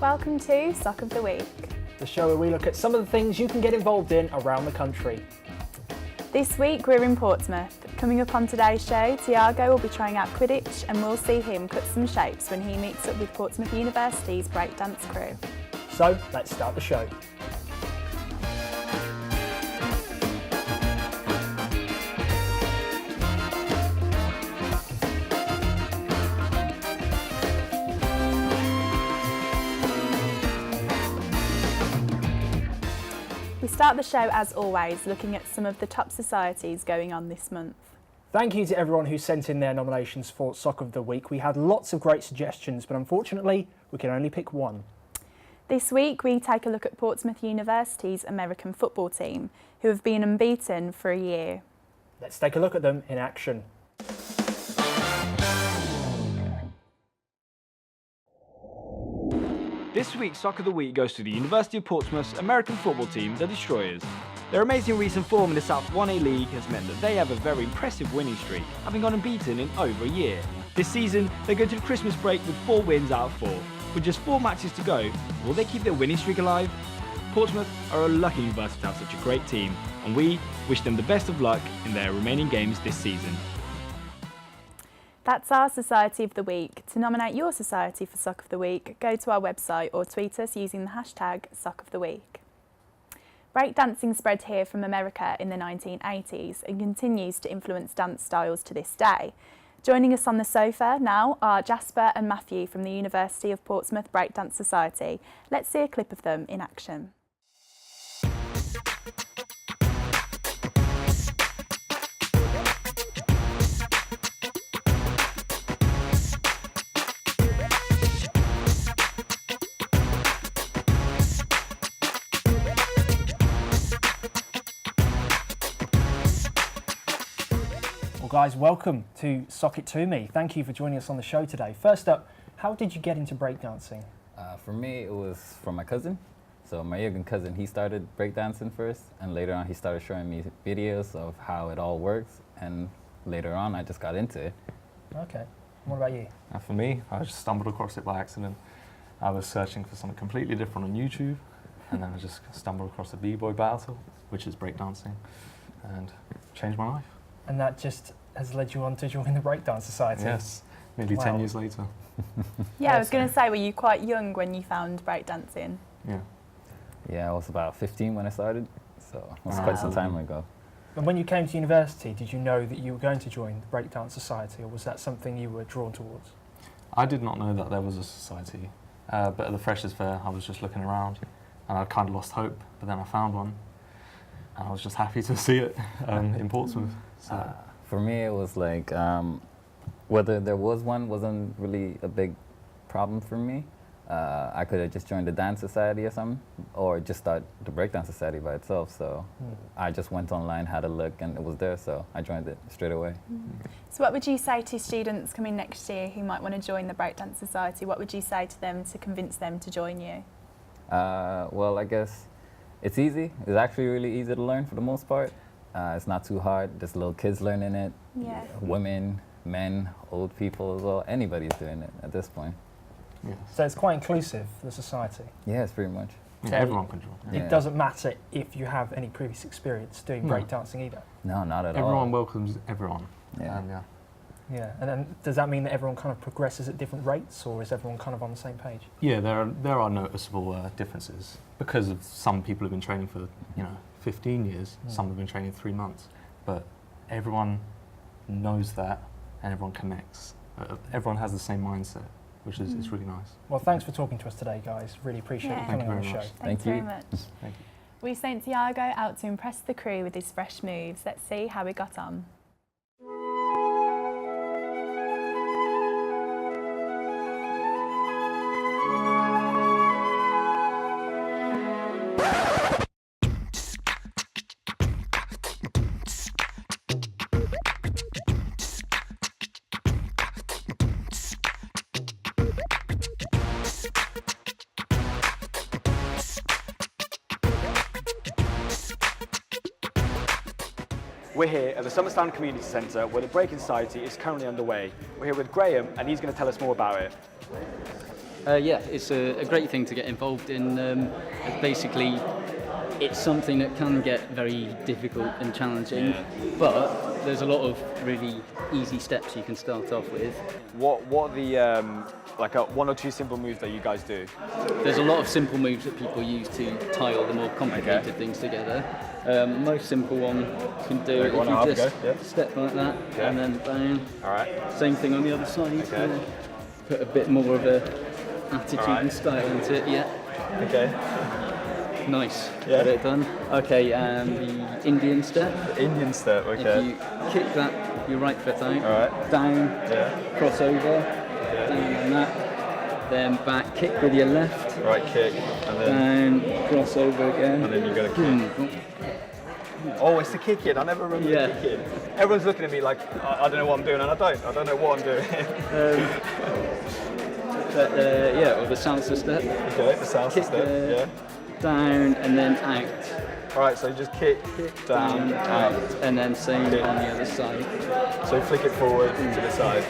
Welcome to Soc of the Week. The show where we look at some of the things you can get involved in around the country. This week we're in Portsmouth. Coming up on today's show, Tiago will be trying out Quidditch and we'll see him cut some shapes when he meets up with Portsmouth University's breakdance crew. So let's start the show. We start the show as always looking at some of the top societies going on this month. Thank you to everyone who sent in their nominations for Soc of the Week. We had lots of great suggestions, but unfortunately we can only pick one. This week we take a look at Portsmouth University's American football team, who have been unbeaten for a year. Let's take a look at them in action. This week's Soc of the Week goes to the University of Portsmouth's American football team, the Destroyers. Their amazing recent form in the South 1A League has meant that they have a very impressive winning streak, having gone unbeaten in over a year. This season, they go to the Christmas break with 4 wins out of 4. With just 4 matches to go, will they keep their winning streak alive? Portsmouth are a lucky university to have such a great team, and we wish them the best of luck in their remaining games this season. That's our Society of the Week. To nominate your society for Soc of the Week, go to our website or tweet us using the hashtag Soc of the Week. Breakdancing spread here from America in the 1980s and continues to influence dance styles to this day. Joining us on the sofa now are Jasper and Matthew from the University of Portsmouth Breakdance Society. Let's see a clip of them in action. Guys, welcome to Soc It To Me. Thank you for joining us on the show today. First up, how did you get into breakdancing? For me, it was from my cousin. So my younger cousin, he started breakdancing first, and later on he started showing me videos of how it all works, and later on I just got into it. Okay. What about you? For me, I just stumbled across it by accident. I was searching for something completely different on YouTube, and then I just stumbled across a b-boy battle, which is breakdancing, and changed my life. And that just has led you on to join the Breakdance Society? Yes, nearly 10 years later. Yeah, I was going to say, were you quite young when you found breakdancing? Yeah. Yeah, I was about 15 when I started, so it was quite some time ago. And when you came to university, did you know that you were going to join the Breakdance Society, or was that something you were drawn towards? I did not know that there was a society, but at the Freshers' Fair I was just looking around and I kind of lost hope, but then I found one and I was just happy to see it in Portsmouth. So. For me, it was like, whether there was one wasn't really a big problem for me. I could have just joined the dance society or something, or just start the breakdance society by itself. So I just went online, had a look, and it was there, so I joined it straight away. So what would you say to students coming next year who might want to join the breakdance society? What would you say to them to convince them to join you? Well, I guess it's easy. It's actually really easy to learn for the most part. It's not too hard. There's little kids learning it. Yeah. Women, men, old people as well. Anybody's doing it at this point. Yes. So it's quite inclusive, the society? Yes, pretty much. Yeah, So everyone can join. Yeah. It doesn't matter if you have any previous experience doing No. breakdancing either? No, not at all. Everyone welcomes everyone. Yeah. And yeah. Yeah, and then does that mean that everyone kind of progresses at different rates, or is everyone kind of on the same page? Yeah, there are noticeable differences because of some people have been training for 15 years. Some have been training 3 months, but everyone knows that and everyone connects. Everyone has the same mindset, which is it's really nice. Well, thanks for talking to us today, guys. Really appreciate Yeah. you Thank coming you on the very show. much. Thanks Thank very you. much. Thank you. We sent Tiago out to impress the crew with his fresh moves. Let's see how he got on. We're here at the Summerstown Community Centre where the Breaking Society is currently underway. We're here with Graham and he's going to tell us more about it. Yeah, it's a great thing to get involved in. Basically, it's something that can get very difficult and challenging, but there's a lot of really easy steps you can start off with. What are the one or two simple moves that you guys do? There's a lot of simple moves that people use to tie all the more complicated things together. Most simple one you can do if you just step like that and then bang. All right. Same thing on the other side. Okay. Put a bit more of a attitude and style into it. Yeah. Okay. Nice. Yeah. Got it done. Okay, and the Indian step. The Indian step. Okay. If you kick that, your right foot out. All right. Down. Yeah. Cross over. Down on that. Then back kick with your left. Right kick, and then Down. Cross over again. and then you got to kick. Oh, it's the kicking. I never remember the kicking. Everyone's looking at me like I don't know what I'm doing, and I don't know what I'm doing. Or the salsa step. Okay, the salsa Kick step. Down and then out. Yeah. All right, so you just kick down, out. And then same Kick. on the other side. So flick it forward to the side.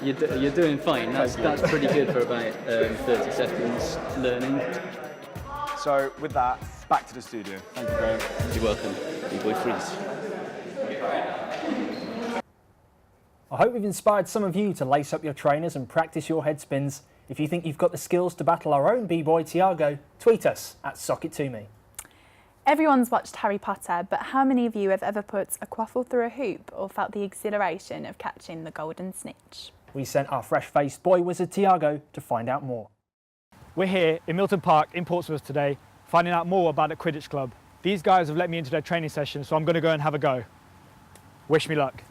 You're doing fine. That's pretty good for about 30 seconds learning. So with that, back to the studio. Thank you, Graham. You're welcome. B-boy freeze. I hope we've inspired some of you to lace up your trainers and practice your head spins. If you think you've got the skills to battle our own b-boy Tiago, tweet us at Soc It To Me. Everyone's watched Harry Potter, but how many of you have ever put a quaffle through a hoop or felt the exhilaration of catching the golden snitch? We sent our fresh-faced boy wizard Tiago to find out more. We're here in Milton Park in Portsmouth today, finding out more about the Quidditch Club. These guys have let me into their training session, so I'm going to go and have a go. Wish me luck.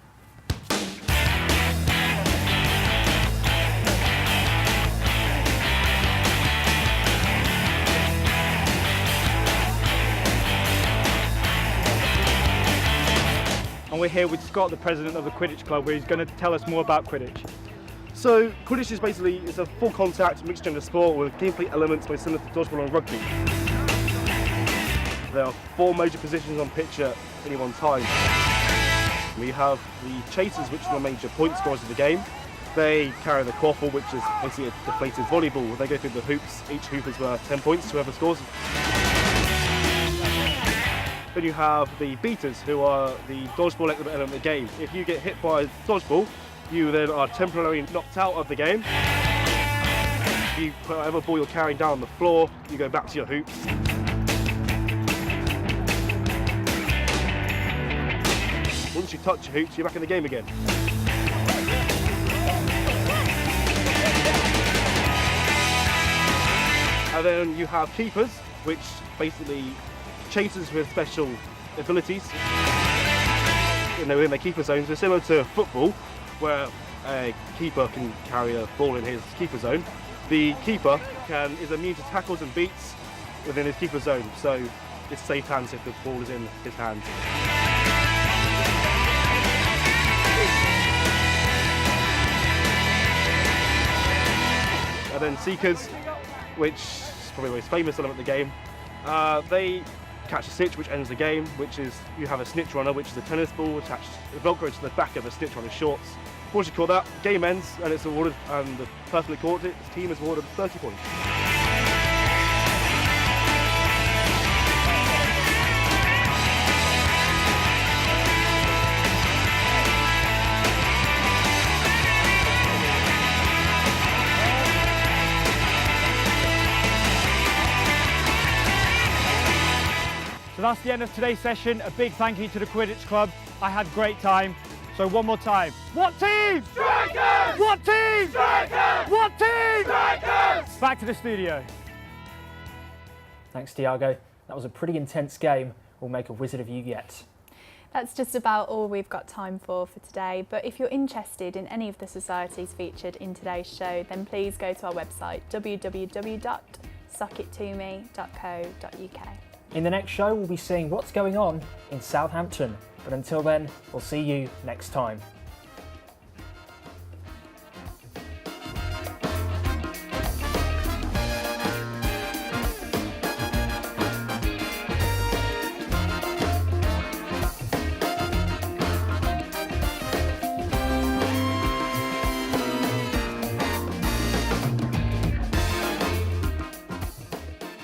And we're here with Scott, the president of the Quidditch Club, where he's going to tell us more about Quidditch. So Quidditch is basically a full contact mixed-gender sport with gameplay elements very similar to dodgeball and rugby. There are 4 major positions on pitch at any one time. We have the chasers, which are the major point scorers of the game. They carry the quaffle, which is basically a deflated volleyball. They go through the hoops. Each hoop is worth 10 points, whoever scores. Then you have the beaters, who are the dodgeball element of the game. If you get hit by a dodgeball, you then are temporarily knocked out of the game. If you put whatever ball you're carrying down on the floor, you go back to your hoops. Once you touch your hoops, you're back in the game again. And then you have keepers, which basically chasers with special abilities. In their keeper zones, they're similar to football, where a keeper can carry a ball in his keeper zone. The keeper is immune to tackles and beats within his keeper zone, so it's safe hands if the ball is in his hands. And then seekers, which is probably the most famous element of the game, they catch a snitch, which ends the game, which is you have a snitch runner, which is a tennis ball attached velcro to the back of a snitch runner's shorts. Once you call that, game ends and it's awarded, and the person who caught it, his team is awarded 30 points. So that's the end of today's session. A big thank you to the Quidditch Club. I had a great time. So one more time. What team? Strikers! What team? Strikers! What team? Strikers! Back to the studio. Thanks, Tiago. That was a pretty intense game. We'll make a wizard of you yet. That's just about all we've got time for today, but if you're interested in any of the societies featured in today's show, then please go to our website www.socittome.co.uk. In the next show, we'll be seeing what's going on in Southampton. But until then, we'll see you next time.